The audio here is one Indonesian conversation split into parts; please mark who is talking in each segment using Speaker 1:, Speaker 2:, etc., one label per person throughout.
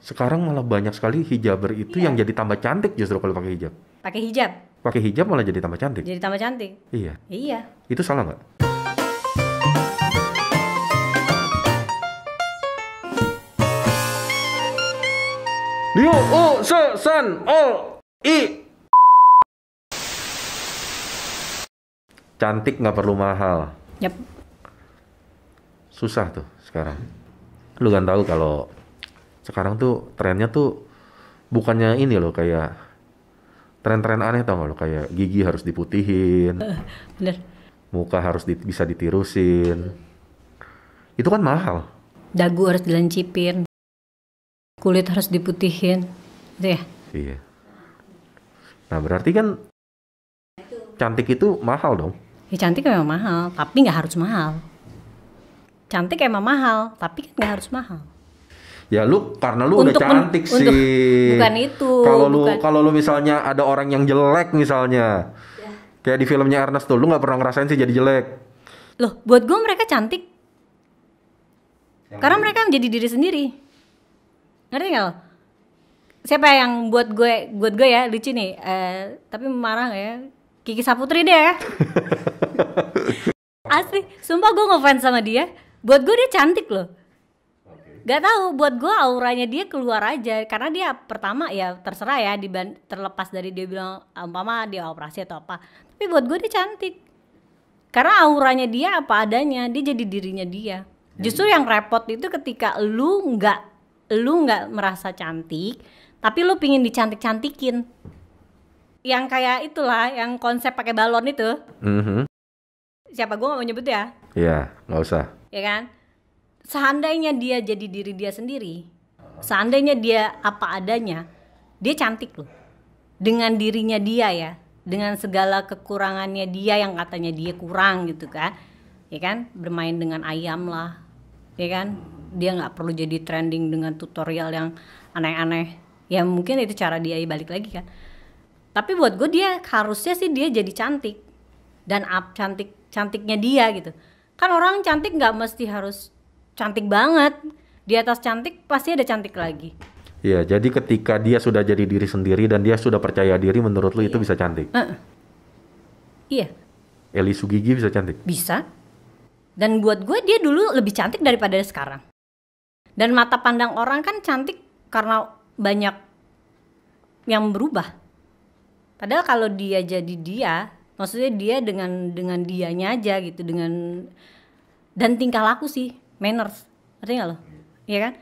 Speaker 1: Sekarang malah banyak sekali hijaber itu yang jadi tambah cantik justru kalau pakai hijab.
Speaker 2: Pakai hijab
Speaker 1: Pakai hijab malah jadi tambah cantik.
Speaker 2: jadi tambah cantik.
Speaker 1: Iya.
Speaker 2: Iya.
Speaker 1: Itu salah nggak? Liu, se, san, i. Cantik nggak perlu mahal.
Speaker 2: Yap.
Speaker 1: Susah tuh sekarang. Lu kan tahu kalau sekarang tuh trennya tuh bukannya ini loh, kayak tren-tren aneh, tau gak lo, kayak gigi harus diputihin,
Speaker 2: Bener.
Speaker 1: muka harus bisa ditirusin. Itu kan mahal.
Speaker 2: Dagu harus dilancipin. Kulit harus diputihin. Gitu ya?
Speaker 1: Iya. Nah berarti kan cantik itu mahal dong.
Speaker 2: Ya cantik memang mahal, tapi nggak harus mahal. Cantik emang mahal, tapi kan nggak harus mahal.
Speaker 1: Ya lu karena lu udah cantik sih.
Speaker 2: Bukan itu.
Speaker 1: Kalau lu misalnya ada orang yang jelek misalnya, kayak di filmnya Ernest tuh, lu nggak pernah ngerasain sih jadi jelek.
Speaker 2: Loh, buat gue mereka cantik. Karena mereka menjadi diri sendiri. Ngerti nggak lo? Siapa yang buat gue ya lucu nih, tapi marah nggak ya? Kiki Saputri deh ya. Asli, sumpah gue ngefans sama dia. Buat gue dia cantik loh. Gak tahu, buat gue auranya dia keluar aja. Karena dia pertama ya terserah ya, terlepas dari dia bilang umpama dia operasi atau apa. Tapi buat gue dia cantik. Karena auranya dia apa adanya, dia jadi dirinya dia. Justru yang repot itu ketika lu nggak merasa cantik, tapi lu pingin dicantik-cantikin. Yang kayak itulah, yang konsep pakai balon itu. Siapa, gue nggak mau nyebut ya?
Speaker 1: Iya, nggak usah.
Speaker 2: Ya kan? Seandainya dia jadi diri dia sendiri, seandainya dia apa adanya, dia cantik loh. Dengan dirinya dia ya, dengan segala kekurangannya dia yang katanya dia kurang gitu kan. Ya kan? Bermain dengan ayam lah. Ya kan? Dia nggak perlu jadi trending dengan tutorial yang aneh-aneh. Ya mungkin itu cara dia balik lagi kan. Tapi buat gue dia harusnya sih dia jadi cantik. Dan cantiknya dia gitu. Kan orang cantik nggak mesti harus cantik banget. Di atas cantik pasti ada cantik lagi.
Speaker 1: Iya, jadi ketika dia sudah jadi diri sendiri dan dia sudah percaya diri, menurut lu itu bisa cantik?
Speaker 2: Iya.
Speaker 1: Eli Sugigi bisa cantik?
Speaker 2: Bisa. Dan buat gue dia dulu lebih cantik daripada sekarang. Dan mata pandang orang kan cantik karena banyak yang berubah. Padahal kalau dia jadi dia, maksudnya dia dengan dianya aja gitu, dan tingkah laku sih, manners, ngerti nggak lo? Iya kan?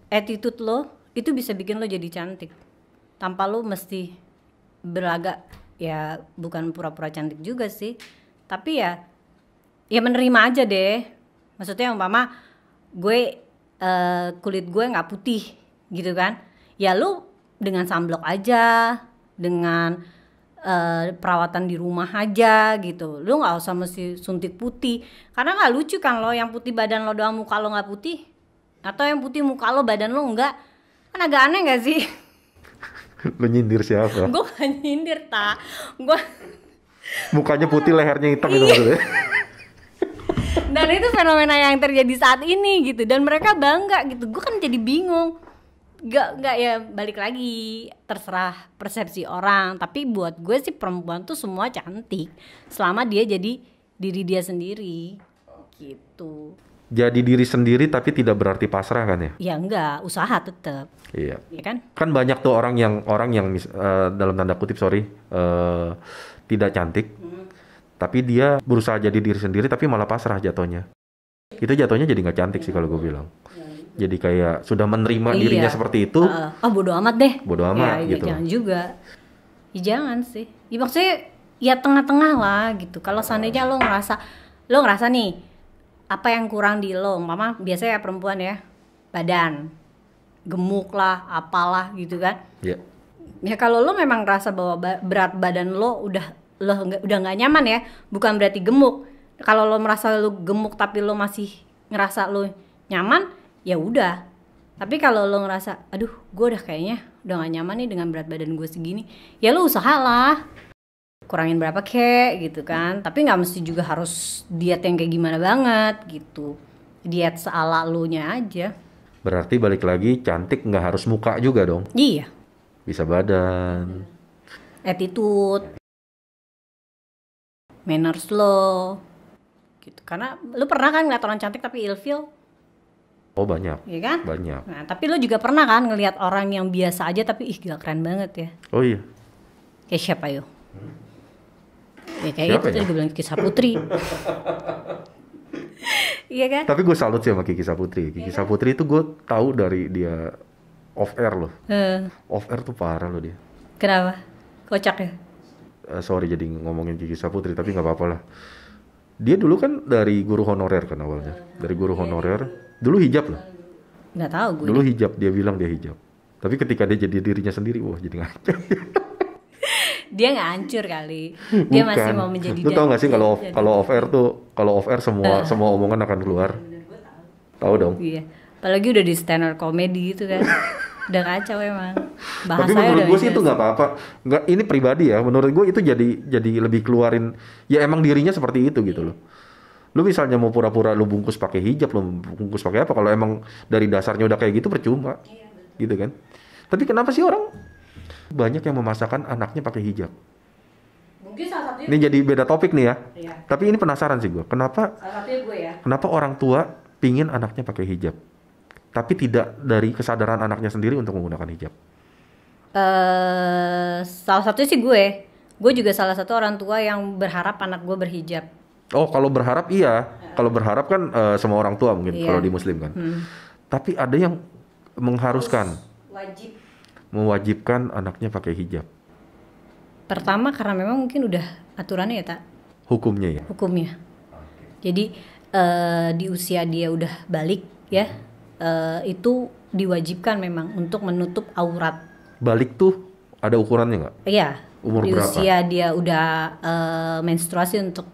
Speaker 2: Attitude lo itu bisa bikin lo jadi cantik, tanpa lo mesti berlagak, ya bukan pura-pura cantik juga sih, tapi ya menerima aja deh. Maksudnya umpama gue kulit gue nggak putih gitu kan, ya lo dengan sunblock aja, dengan perawatan di rumah aja gitu. Lu nggak usah mesti suntik putih, karena nggak lucu kan lo yang putih badan lo doang muka lo nggak putih, atau yang putih muka lo badan lo enggak. Kan agak aneh nggak sih?
Speaker 1: Lu nyindir siapa?
Speaker 2: Gue gak nyindir tak, gue
Speaker 1: mukanya putih lehernya hitam itu maksudnya.
Speaker 2: dan itu fenomena yang terjadi saat ini gitu, dan mereka bangga gitu. Gue kan jadi bingung. Gak ya, balik lagi terserah persepsi orang. Tapi buat gue sih perempuan tuh semua cantik selama dia jadi diri dia sendiri gitu.
Speaker 1: Jadi diri sendiri tapi tidak berarti pasrah kan ya?
Speaker 2: Ya enggak, usaha tetap.
Speaker 1: Iya.
Speaker 2: Ya kan?
Speaker 1: Kan banyak tuh orang yang dalam tanda kutip tidak cantik, tapi dia berusaha jadi diri sendiri tapi malah pasrah jatuhnya. Itu jatuhnya jadi nggak cantik sih kalau gue bilang. Jadi kayak sudah menerima dirinya seperti itu.
Speaker 2: Bodo amat deh.
Speaker 1: Bodo amat
Speaker 2: ya,
Speaker 1: gitu.
Speaker 2: Jangan juga. Ya jangan sih. Ya maksudnya ya tengah-tengah lah gitu. Kalau seandainya lo ngerasa nih apa yang kurang di lo, mama biasanya ya perempuan ya, badan, gemuk lah, apalah gitu kan.
Speaker 1: Iya.
Speaker 2: Ya kalau lo memang ngerasa bahwa berat badan lo udah nggak nyaman ya, bukan berarti gemuk. Kalau lo merasa lo gemuk tapi lo masih ngerasa lo nyaman, ya udah. Tapi kalau lo ngerasa aduh gue kayaknya udah gak nyaman nih dengan berat badan gue segini, ya lo usahalah kurangin berapa kek gitu kan. Tapi gak mesti juga harus diet yang kayak gimana banget gitu, diet seala lo nya aja.
Speaker 1: Berarti balik lagi cantik nggak harus muka juga dong.
Speaker 2: Iya.
Speaker 1: Bisa badan.
Speaker 2: Attitude, manners lo, gitu. Karena lu pernah kan ngeliat orang cantik tapi ilfeel,
Speaker 1: Oh banyak.
Speaker 2: ya kan?
Speaker 1: Banyak.
Speaker 2: Nah, tapi lu juga pernah kan ngeliat orang yang biasa aja tapi ih gila keren banget ya.
Speaker 1: Oh iya.
Speaker 2: Kayak siapa yo? Ya kayak
Speaker 1: Siapa
Speaker 2: itu
Speaker 1: ya?
Speaker 2: tadi gue bilang Kiki Saputri. Iya kan?
Speaker 1: Tapi gue salut sih sama Kiki Saputri. Kiki Saputri itu gue tahu dari dia off air loh. Off air tuh parah loh dia.
Speaker 2: Kenapa? Kocak ya?
Speaker 1: Sorry jadi ngomongin Kiki Saputri tapi nggak apa-apa lah. Dia dulu kan dari guru honorer kan awalnya. Dari guru honorer. Dulu hijab loh.
Speaker 2: Nggak tahu gue.
Speaker 1: Dulu hijab, dia bilang dia hijab. Tapi ketika dia jadi dirinya sendiri, wah jadi ngaco.
Speaker 2: Dia nggak hancur kali. Dia masih mau menjadi.
Speaker 1: Lu tau gak sih kalau off air tuh, kalau off air semua omongan akan keluar. Tahu dong.
Speaker 2: Iya. Apalagi udah di stand up comedy gitu kan. Udah kacau emang.
Speaker 1: Tapi
Speaker 2: Bahasanya
Speaker 1: menurut
Speaker 2: udah
Speaker 1: gue sih
Speaker 2: beda.
Speaker 1: itu nggak apa-apa. Nggak, ini pribadi ya. Menurut gue itu jadi lebih keluarin. Ya emang dirinya seperti itu gitu loh. Lu misalnya mau pura-pura lu bungkus pakai hijab, lu bungkus pakai apa? Kalau emang dari dasarnya udah kayak gitu percuma, gitu kan? Tapi kenapa sih orang banyak yang memasakkan anaknya pakai hijab?
Speaker 2: Mungkin salah satunya.
Speaker 1: Ini jadi beda topik nih ya.
Speaker 2: Iya.
Speaker 1: Tapi ini penasaran sih gue. Kenapa
Speaker 2: Salah satunya gue ya.
Speaker 1: kenapa orang tua pingin anaknya pakai hijab, tapi tidak dari kesadaran anaknya sendiri untuk menggunakan hijab?
Speaker 2: Salah satunya sih gue. Gue juga salah satu orang tua yang berharap anak gue berhijab.
Speaker 1: Oh, kalau berharap iya. Kalau berharap kan semua orang tua mungkin
Speaker 2: Iya.
Speaker 1: kalau di Muslim kan. Tapi ada yang mengharuskan,
Speaker 2: Wajib.
Speaker 1: mewajibkan anaknya pakai hijab.
Speaker 2: Pertama karena memang mungkin udah aturannya ya tak,
Speaker 1: Hukumnya ya.
Speaker 2: hukumnya. Jadi di usia dia udah balik ya, itu diwajibkan memang untuk menutup aurat.
Speaker 1: Balik tuh ada ukurannya nggak?
Speaker 2: Iya.
Speaker 1: Umur
Speaker 2: di
Speaker 1: berapa?
Speaker 2: usia dia udah menstruasi untuk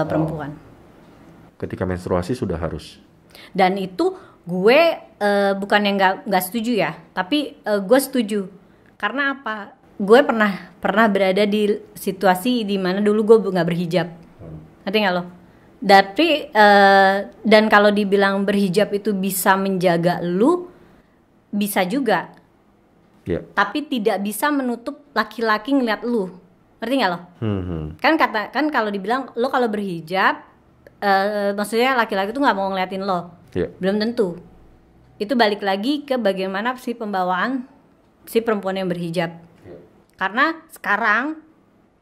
Speaker 2: perempuan.
Speaker 1: Ketika menstruasi sudah harus.
Speaker 2: Dan itu gue bukan yang nggak setuju ya, tapi gue setuju. Karena apa? Gue pernah berada di situasi di mana dulu gue nggak berhijab, ngerti nggak lo? Tapi dan kalau dibilang berhijab itu bisa menjaga lu, bisa juga.
Speaker 1: Ya.
Speaker 2: Tapi tidak bisa menutup laki-laki ngeliat lu, ngerti nggak lo? Kan kalau dibilang lo kalau berhijab, maksudnya laki-laki tuh nggak mau ngeliatin lo.
Speaker 1: Ya.
Speaker 2: Belum tentu. Itu balik lagi ke bagaimana si pembawaan si perempuan yang berhijab. Karena sekarang,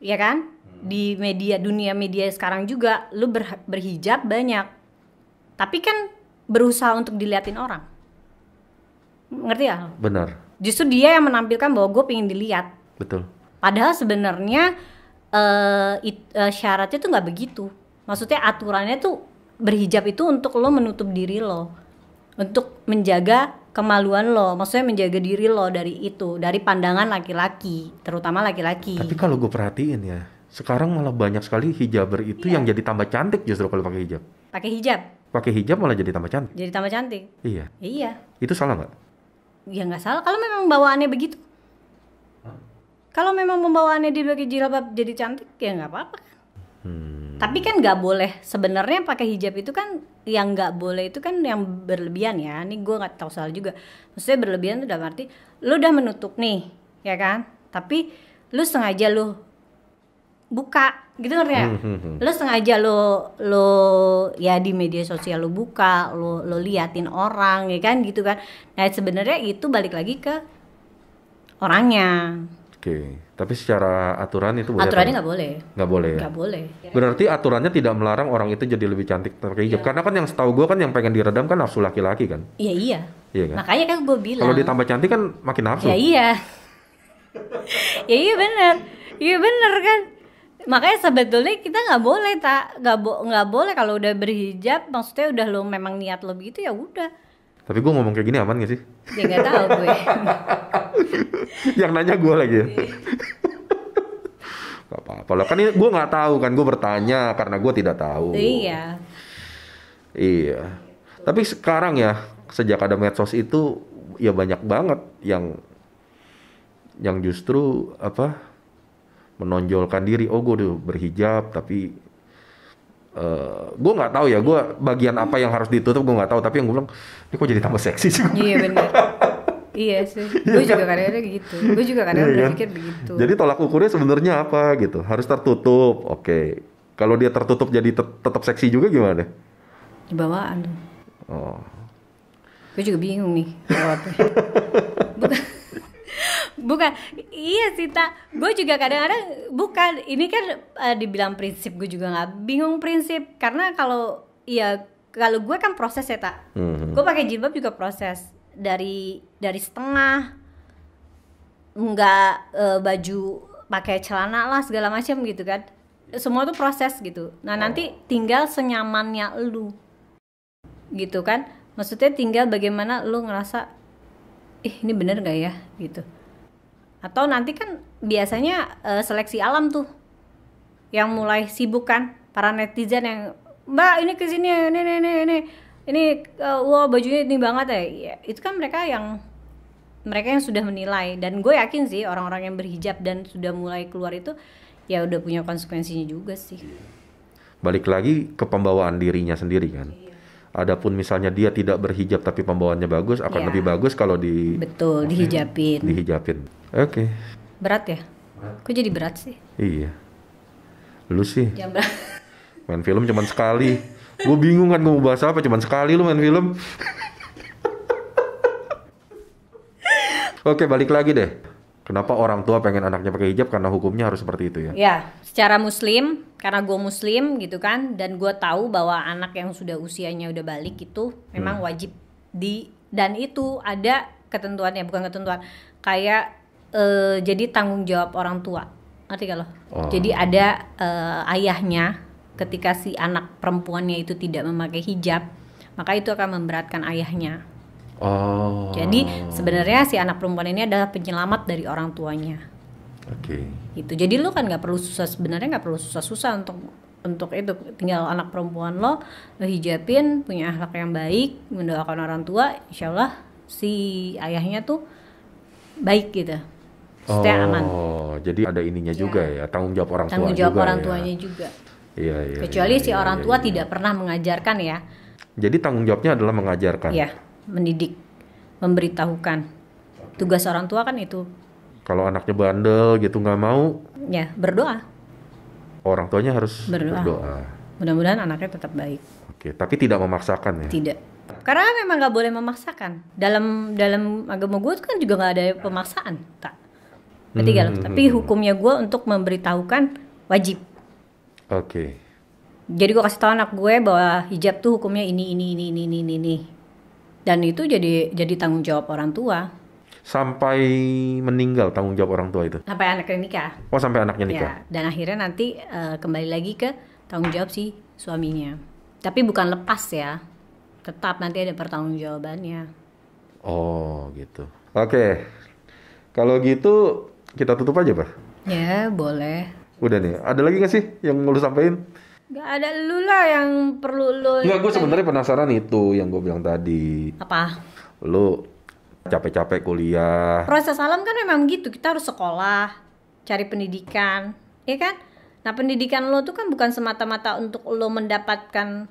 Speaker 2: ya kan, di dunia media sekarang juga, lu berhijab banyak. Tapi kan berusaha untuk diliatin orang. Ngerti ya?
Speaker 1: Benar.
Speaker 2: Justru dia yang menampilkan bahwa gue pengen dilihat.
Speaker 1: Betul.
Speaker 2: Padahal sebenarnya syaratnya tuh nggak begitu. Maksudnya aturannya tuh berhijab itu untuk lo menutup diri lo, untuk menjaga kemaluan lo, maksudnya menjaga diri lo dari itu, dari pandangan laki-laki, terutama laki-laki.
Speaker 1: Tapi kalau gue perhatiin ya, sekarang malah banyak sekali hijaber itu yang jadi tambah cantik justru kalau pakai hijab.
Speaker 2: Pakai hijab,
Speaker 1: Pakai hijab malah jadi tambah cantik.
Speaker 2: jadi tambah cantik.
Speaker 1: Iya.
Speaker 2: Iya,
Speaker 1: Itu salah nggak?
Speaker 2: ya nggak salah kalau memang bawaannya begitu. Kalau memang pembawaannya dia pakai jilbab jadi cantik, ya nggak apa-apa. Tapi kan nggak boleh, sebenarnya pakai hijab itu kan yang nggak boleh itu kan yang berlebihan ya. Ini gue nggak tahu salah juga. Maksudnya berlebihan itu udah arti lu udah menutup nih, ya kan? Tapi lu sengaja lu buka, gitu ngerti ya? Lu sengaja lu ya di media sosial lu buka, lu liatin orang, ya kan gitu kan? Nah sebenarnya itu balik lagi ke orangnya.
Speaker 1: Oke. Tapi secara aturan itu boleh.
Speaker 2: Aturannya nggak boleh.
Speaker 1: Nggak boleh ya.
Speaker 2: Nggak boleh.
Speaker 1: Berarti aturannya tidak melarang orang itu jadi lebih cantik pakai hijab. Karena kan yang setahu gue kan yang pengen diredam kan nafsu laki-laki kan.
Speaker 2: Iya iya.
Speaker 1: Iya kan?
Speaker 2: Makanya kan gue bilang.
Speaker 1: Kalau ditambah cantik kan makin nafsu.
Speaker 2: Ya iya. Ya iya benar. Iya benar kan. Makanya sebetulnya kita nggak boleh nggak boleh kalau udah berhijab, maksudnya udah lo memang niat lo begitu ya udah.
Speaker 1: Tapi gue ngomong kayak gini aman gak sih?
Speaker 2: Ya nggak tahu gue.
Speaker 1: Yang nanya gue lagi ya. Gak apa-apa lah. Kan gue nggak tahu kan. Gue bertanya karena gue tidak tahu.
Speaker 2: Iya.
Speaker 1: Iya. Tapi sekarang ya, sejak ada medsos itu ya banyak banget yang justru apa menonjolkan diri. Oh gue udah berhijab tapi gue nggak tahu ya, gue bagian apa yang harus ditutup gue nggak tahu, tapi yang gue bilang ini kok jadi tambah seksi sih.
Speaker 2: Iya benar. Iya sih, gue juga kadang-kadang gitu. Gue juga kadang
Speaker 1: Iya kan?
Speaker 2: berpikir begitu.
Speaker 1: Jadi tolak ukurnya sebenarnya apa gitu? Harus tertutup. Oke. Kalau dia tertutup jadi tetap seksi juga gimana?
Speaker 2: Di bawaan.
Speaker 1: Oh.
Speaker 2: Gue juga bingung nih. Bukan, bukan. Iya sih tak. Gue juga kadang-kadang bukan. Ini kan dibilang prinsip, gue juga nggak bingung prinsip. Karena kalau gue kan proses ya tak. Gue pakai jilbab juga proses. Dari setengah nggak baju pakai celana lah segala macam gitu kan, semua tuh proses gitu. Nah nanti tinggal senyamannya lu gitu kan, maksudnya tinggal bagaimana lu ngerasa ini bener nggak ya gitu. Atau nanti kan biasanya seleksi alam tuh yang mulai sibuk kan, para netizen yang mbak ini kesini ini wah bajunya ini banget ya. Itu kan mereka yang sudah menilai, dan gue yakin sih orang-orang yang berhijab dan sudah mulai keluar itu ya udah punya konsekuensinya juga sih.
Speaker 1: Balik lagi ke pembawaan dirinya sendiri kan. Adapun misalnya dia tidak berhijab tapi pembawaannya bagus, akan lebih bagus kalau
Speaker 2: dihijabin.
Speaker 1: Oke.
Speaker 2: Berat ya? Kok jadi berat sih?
Speaker 1: Iya. Lu sih
Speaker 2: Yang berat.
Speaker 1: main film cuman sekali. Gue bingung kan gue mau bahas apa, cuman sekali lu main film. Oke, balik lagi deh. Kenapa orang tua pengen anaknya pakai hijab? Karena hukumnya harus seperti itu ya?
Speaker 2: Ya, secara muslim, karena gue muslim gitu kan, dan gue tahu bahwa anak yang sudah usianya udah balik itu memang wajib dan itu ada ketentuannya, bukan ketentuan, kayak jadi tanggung jawab orang tua, ngerti gak lo? Jadi ada ayahnya. Ketika si anak perempuannya itu tidak memakai hijab, maka itu akan memberatkan ayahnya. Jadi sebenarnya si anak perempuan ini adalah penyelamat dari orang tuanya.
Speaker 1: Oke.
Speaker 2: Itu. Jadi lo kan nggak perlu susah-susah untuk itu. Tinggal anak perempuan lo hijabin, punya akhlak yang baik, mendoakan orang tua, insya Allah si ayahnya tuh baik gitu. Setia aman.
Speaker 1: Jadi ada ininya juga ya, tanggung jawab orang
Speaker 2: tanggung
Speaker 1: tua
Speaker 2: jawab
Speaker 1: juga
Speaker 2: orang
Speaker 1: ya.
Speaker 2: tuanya juga.
Speaker 1: Iya,
Speaker 2: Kecuali si orang tua tidak pernah mengajarkan ya.
Speaker 1: Jadi tanggung jawabnya adalah mengajarkan.
Speaker 2: Iya, mendidik, memberitahukan. Tugas orang tua kan itu.
Speaker 1: Kalau anaknya bandel gitu nggak mau,
Speaker 2: ya berdoa.
Speaker 1: Orang tuanya harus berdoa.
Speaker 2: Mudah-mudahan anaknya tetap baik.
Speaker 1: Oke, tapi tidak memaksakan ya?
Speaker 2: Tidak. Karena memang nggak boleh memaksakan. Dalam agama gue kan juga nggak ada pemaksaan, tak. Berarti tapi hukumnya gue untuk memberitahukan wajib.
Speaker 1: Oke.
Speaker 2: Jadi gue kasih tahu anak gue bahwa hijab tuh hukumnya ini. Dan itu jadi tanggung jawab orang tua.
Speaker 1: Sampai meninggal tanggung jawab orang tua itu?
Speaker 2: Sampai anaknya nikah.
Speaker 1: Oh, sampai anaknya nikah?
Speaker 2: Ya, dan akhirnya nanti kembali lagi ke tanggung jawab si suaminya. Tapi bukan lepas ya. Tetap nanti ada pertanggungjawabannya.
Speaker 1: Oh gitu. Oke. Kalau gitu kita tutup aja, Pak?
Speaker 2: Ya, boleh.
Speaker 1: Udah nih, ada lagi gak sih yang mau lu sampein?
Speaker 2: Gak ada, lu lah yang perlu lu.
Speaker 1: Enggak, gue sebenarnya penasaran itu yang gue bilang tadi.
Speaker 2: Apa?
Speaker 1: Lu capek-capek kuliah.
Speaker 2: Proses alam kan memang gitu, kita harus sekolah, cari pendidikan, ya kan? Nah pendidikan lo tuh kan bukan semata-mata untuk lo mendapatkan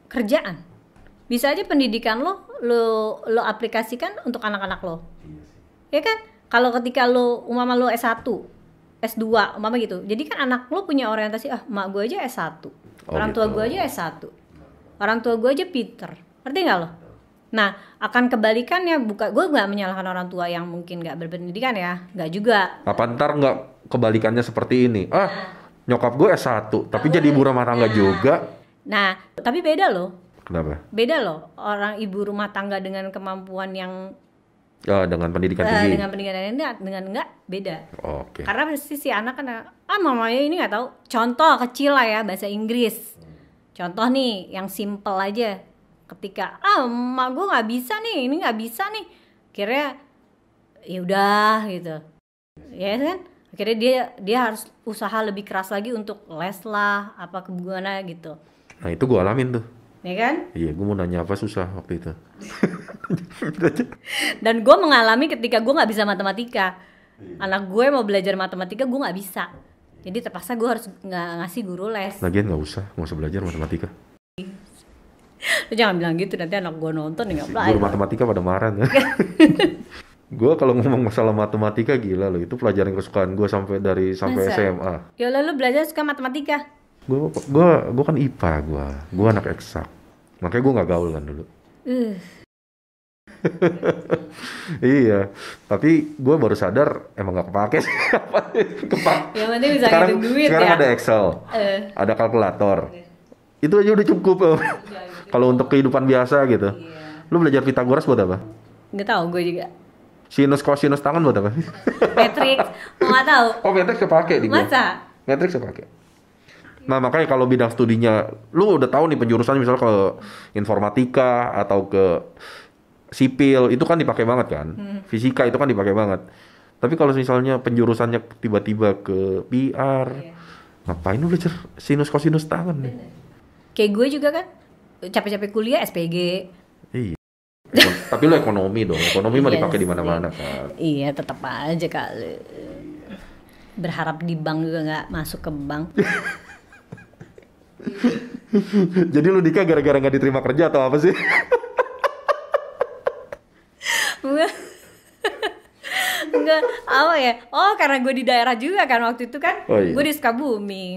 Speaker 2: kerjaan. Bisa aja pendidikan lo aplikasikan untuk anak-anak lo. Ya kan? Kalau ketika lo umpama lo S1, S2 umpama gitu. Jadi kan anak lo punya orientasi, mak gue aja S1. Orang tua gue aja S1. Orang tua gue aja pinter. Ngerti gak lo? Nah, akan kebalikannya, gue gak menyalahkan orang tua yang mungkin gak berpendidikan ya. Gak juga.
Speaker 1: Apa ntar gak kebalikannya seperti ini? Nyokap gue S1, tapi jadi ibu rumah tangga juga.
Speaker 2: Nah, tapi beda loh.
Speaker 1: Kenapa?
Speaker 2: Beda loh. Orang ibu rumah tangga dengan kemampuan yang
Speaker 1: dengan pendidikan tinggi.
Speaker 2: Dengan pendidikan ini dengan enggak beda.
Speaker 1: Oke.
Speaker 2: Karena si anak kan mamanya ini nggak tahu. Contoh kecil lah ya, bahasa Inggris. Contoh nih yang simple aja. Ketika emak gue nggak bisa nih, ini nggak bisa nih. Akhirnya ya udah gitu. Ya kan? Akhirnya dia harus usaha lebih keras lagi untuk les lah, apa kebungannya gitu.
Speaker 1: Nah itu gue alamin tuh.
Speaker 2: Ya kan?
Speaker 1: Iya, gue mau nanya apa susah waktu itu.
Speaker 2: Dan gue mengalami ketika gue nggak bisa matematika. Anak gue mau belajar matematika, gue nggak bisa. Jadi terpaksa gue harus ngasih guru les.
Speaker 1: Lagian nggak usah belajar matematika.
Speaker 2: Lu jangan bilang gitu, nanti anak gue nonton ya nggak belajar.
Speaker 1: Guru matematika pada marah ya. Gue kalau ngomong masalah matematika gila loh, itu pelajaran kesukaan gue sampai
Speaker 2: Masa?
Speaker 1: SMA.
Speaker 2: Ya lalu belajar suka matematika.
Speaker 1: Gue kan IPA, gue anak eksak, makanya gue nggak gaul kan dulu. Iya, tapi gue baru sadar emang nggak kepake sih.
Speaker 2: Yang penting bisa
Speaker 1: sekarang
Speaker 2: ngitung duit
Speaker 1: sekarang
Speaker 2: ya.
Speaker 1: ada Excel, ada kalkulator, itu aja udah cukup. Kalau untuk kehidupan biasa gitu. Lu belajar Pitagoras buat apa?
Speaker 2: Nggak tahu gue juga.
Speaker 1: Sinus kosinus tangan buat apa?
Speaker 2: Matrix, nggak tahu.
Speaker 1: Oh, matrix kepake di gua.
Speaker 2: Masa?
Speaker 1: Matrix kepake. Nah, makanya kalau bidang studinya lu udah tahu nih penjurusan misalnya ke informatika atau ke sipil, itu kan dipakai banget kan. Fisika itu kan dipakai banget. Tapi kalau misalnya penjurusannya tiba-tiba ke PR, ngapain lu belajar sinus kosinus tangan nih?
Speaker 2: Kayak gue juga kan, capek-capek kuliah SPG.
Speaker 1: Iya. Tapi lu ekonomi dong. Ekonomi mah
Speaker 2: Iya
Speaker 1: dipakai di
Speaker 2: sih.
Speaker 1: mana-mana kan.
Speaker 2: Iya, tetap aja kali. Berharap di bank juga nggak masuk ke bank.
Speaker 1: Jadi lu Dika gara-gara nggak diterima kerja atau apa sih?
Speaker 2: Enggak, apa ya? Oh, karena gue di daerah juga kan waktu itu kan.
Speaker 1: Oh, iya.
Speaker 2: Gue di Sukabumi.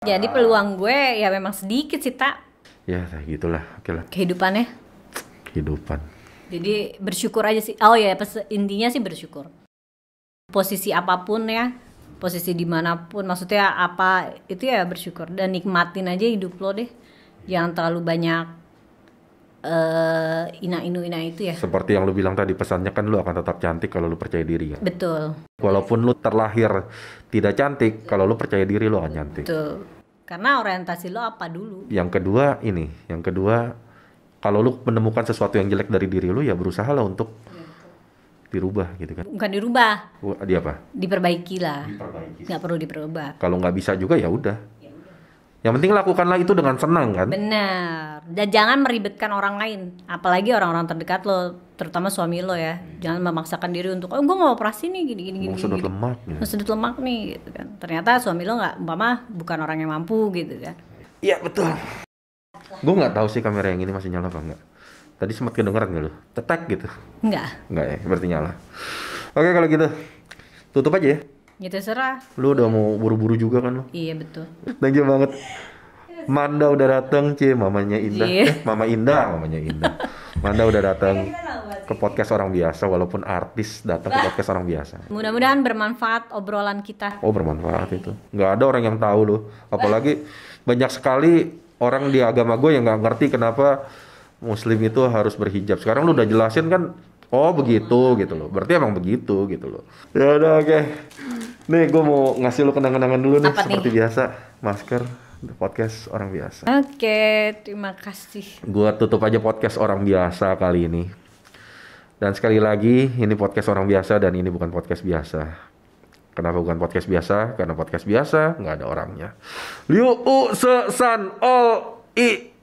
Speaker 2: Jadi peluang gue ya memang sedikit sih, Tak.
Speaker 1: Ya, gitulah. Oke lah.
Speaker 2: Kehidupannya.
Speaker 1: Kehidupan.
Speaker 2: Jadi bersyukur aja sih. Oh ya, intinya sih bersyukur. Posisi apapun ya, posisi dimanapun, maksudnya apa itu ya bersyukur dan nikmatin aja hidup lo deh. Jangan terlalu banyak ina itu ya.
Speaker 1: Seperti yang lu bilang tadi, pesannya kan lu akan tetap cantik kalau lu percaya diri kan.
Speaker 2: Betul.
Speaker 1: Walaupun lu terlahir tidak cantik, kalau lu percaya diri lu akan cantik.
Speaker 2: Betul. Karena orientasi lo apa dulu?
Speaker 1: Yang kedua, kalau lu menemukan sesuatu yang jelek dari diri lu, ya berusaha lah untuk dirubah gitu kan.
Speaker 2: Bukan dirubah,
Speaker 1: Di apa?
Speaker 2: diperbaiki lah.
Speaker 1: Diperbaiki.
Speaker 2: Nggak perlu diperubah.
Speaker 1: Kalau nggak bisa juga ya udah. Yang penting lakukanlah itu dengan senang kan.
Speaker 2: Benar. Dan jangan meribetkan orang lain, apalagi orang-orang terdekat lo, terutama suami lo ya. Jangan memaksakan diri untuk, oh gue mau operasi nih gini.
Speaker 1: Mau sudut lemak ya.
Speaker 2: Mau sudut lemak nih gitu kan. Ternyata suami lo nggak, umpama bukan orang yang mampu gitu kan.
Speaker 1: Iya betul. Gue nggak tahu sih kamera yang ini masih nyala apa enggak. Tadi sempat kedengeran nggak lu? Tetek gitu.
Speaker 2: Enggak.
Speaker 1: Enggak ya, berarti nyala. Oke kalau gitu, tutup aja ya.
Speaker 2: Ya terserah.
Speaker 1: Lu udah mau buru-buru juga kan lu?
Speaker 2: Iya betul.
Speaker 1: Thank you banget. Manda udah dateng, mamanya Indah.
Speaker 2: Iya.
Speaker 1: Mamanya Indah. Manda udah datang ke podcast orang biasa, walaupun artis datang ke podcast orang biasa.
Speaker 2: Mudah-mudahan bermanfaat obrolan kita.
Speaker 1: Oh bermanfaat itu. Nggak ada orang yang tahu loh. Apalagi banyak sekali orang di agama gue yang nggak ngerti kenapa Muslim itu harus berhijab. Sekarang lu udah jelasin kan, oh begitu gitu loh. Berarti emang begitu gitu loh. Ya udah oke. Nih gue mau ngasih lu kenang-kenangan dulu nih.
Speaker 2: Apa
Speaker 1: Seperti
Speaker 2: nih?
Speaker 1: biasa, masker podcast orang biasa.
Speaker 2: Oke, terima kasih.
Speaker 1: Gue tutup aja podcast orang biasa kali ini. Dan sekali lagi, ini podcast orang biasa dan ini bukan podcast biasa. Kenapa bukan podcast biasa? Karena podcast biasa nggak ada orangnya. Liu u se san ol i